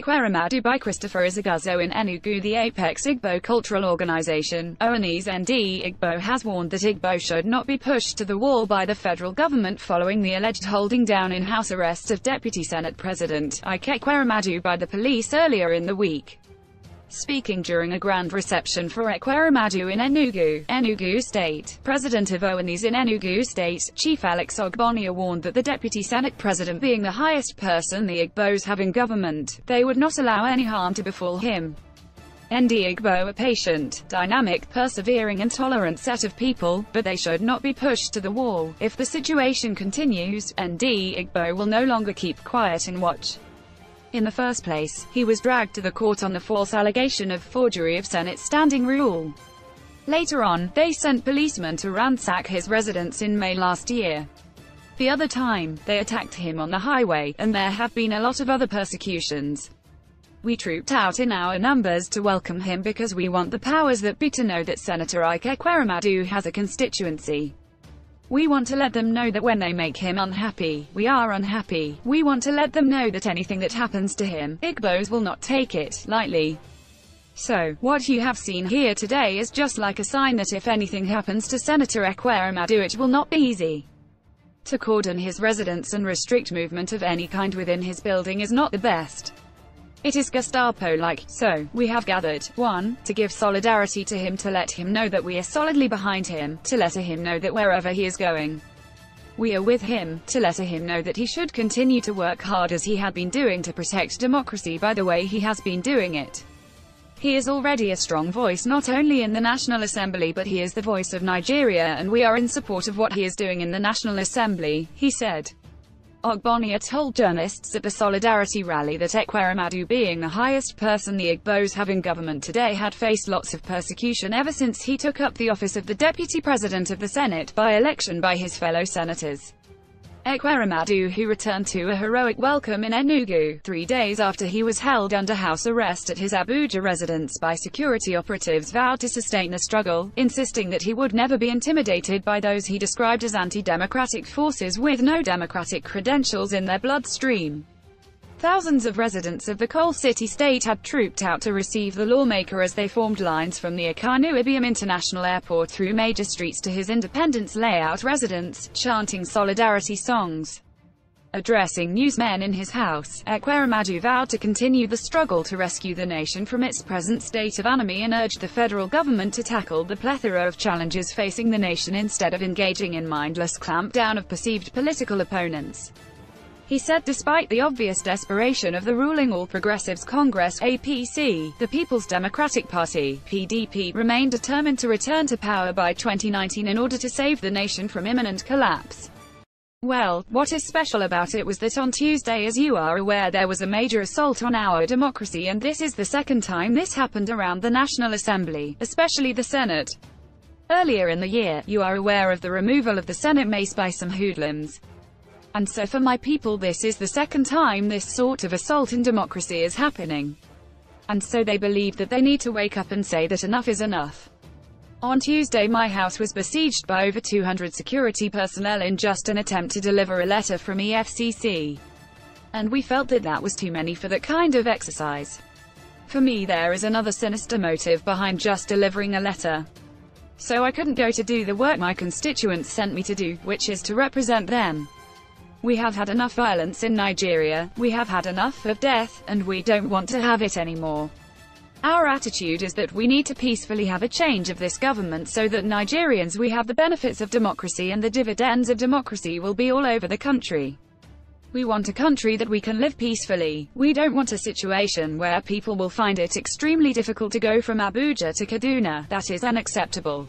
Ekweremadu by Christopher Izagazo in Enugu. The apex Igbo cultural organization, Ohanaeze Igbo, has warned that Igbo should not be pushed to the wall by the federal government following the alleged holding down in house arrest of Deputy Senate President Ekweremadu by the police earlier in the week. Speaking during a grand reception for Ekweremadu in Enugu State, President of Ohanaeze in Enugu State, Chief Alex Ogbonia, warned that the Deputy Senate President being the highest person the Igbos have in government, they would not allow any harm to befall him. Igbo a patient, dynamic, persevering and tolerant set of people, but they should not be pushed to the wall. If the situation continues, Igbo will no longer keep quiet and watch. In the first place, he was dragged to the court on the false allegation of forgery of Senate standing rule. Later on, they sent policemen to ransack his residence in May last year. The other time, they attacked him on the highway, and there have been a lot of other persecutions. We trooped out in our numbers to welcome him because we want the powers that be to know that Senator Ekweremadu has a constituency. We want to let them know that when they make him unhappy, we are unhappy. We want to let them know that anything that happens to him, Igbos will not take it lightly. So, what you have seen here today is just like a sign that if anything happens to Senator Ekweremadu, it will not be easy. To cordon his residence and restrict movement of any kind within his building is not the best. It is Gestapo-like. So, we have gathered, 1, to give solidarity to him, to let him know that we are solidly behind him, to let him know that wherever he is going, we are with him, to let him know that he should continue to work hard as he had been doing to protect democracy by the way he has been doing it. He is already a strong voice not only in the National Assembly but he is the voice of Nigeria and we are in support of what he is doing in the National Assembly, he said. Ogbonia told journalists at the Solidarity rally that Ekweremadu, being the highest person the Igbos have in government today, had faced lots of persecution ever since he took up the office of the Deputy President of the Senate by-election by his fellow senators. Ekweremadu, who returned to a heroic welcome in Enugu, 3 days after he was held under house arrest at his Abuja residence by security operatives, vowed to sustain the struggle, insisting that he would never be intimidated by those he described as anti-democratic forces with no democratic credentials in their bloodstream. Thousands of residents of the coal city state had trooped out to receive the lawmaker as they formed lines from the Akanu Ibiam International Airport through major streets to his Independence Layout residence, chanting solidarity songs. Addressing newsmen in his house, Ekweremadu vowed to continue the struggle to rescue the nation from its present state of anarchy and urged the federal government to tackle the plethora of challenges facing the nation instead of engaging in mindless clampdown of perceived political opponents. He said despite the obvious desperation of the ruling All Progressives Congress (APC), the People's Democratic Party (PDP) remained determined to return to power by 2019 in order to save the nation from imminent collapse. Well, what is special about it was that on Tuesday, as you are aware, there was a major assault on our democracy, and this is the second time this happened around the National Assembly, especially the Senate. Earlier in the year, you are aware of the removal of the Senate mace by some hoodlums. And so for my people, this is the second time this sort of assault in democracy is happening. And so they believe that they need to wake up and say that enough is enough. On Tuesday, my house was besieged by over 200 security personnel in just an attempt to deliver a letter from EFCC. And we felt that that was too many for that kind of exercise. For me, there is another sinister motive behind just delivering a letter. So I couldn't go to do the work my constituents sent me to do, which is to represent them. We have had enough violence in Nigeria, we have had enough of death, and we don't want to have it anymore. Our attitude is that we need to peacefully have a change of this government so that Nigerians we have the benefits of democracy and the dividends of democracy will be all over the country. We want a country that we can live peacefully. We don't want a situation where people will find it extremely difficult to go from Abuja to Kaduna. That is unacceptable.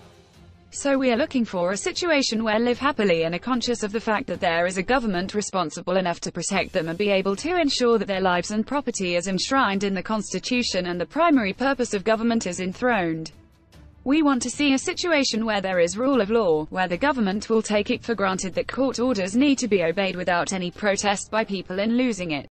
So we are looking for a situation where live happily and are conscious of the fact that there is a government responsible enough to protect them and be able to ensure that their lives and property is enshrined in the Constitution and the primary purpose of government is enthroned. We want to see a situation where there is rule of law, where the government will take it for granted that court orders need to be obeyed without any protest by people in losing it.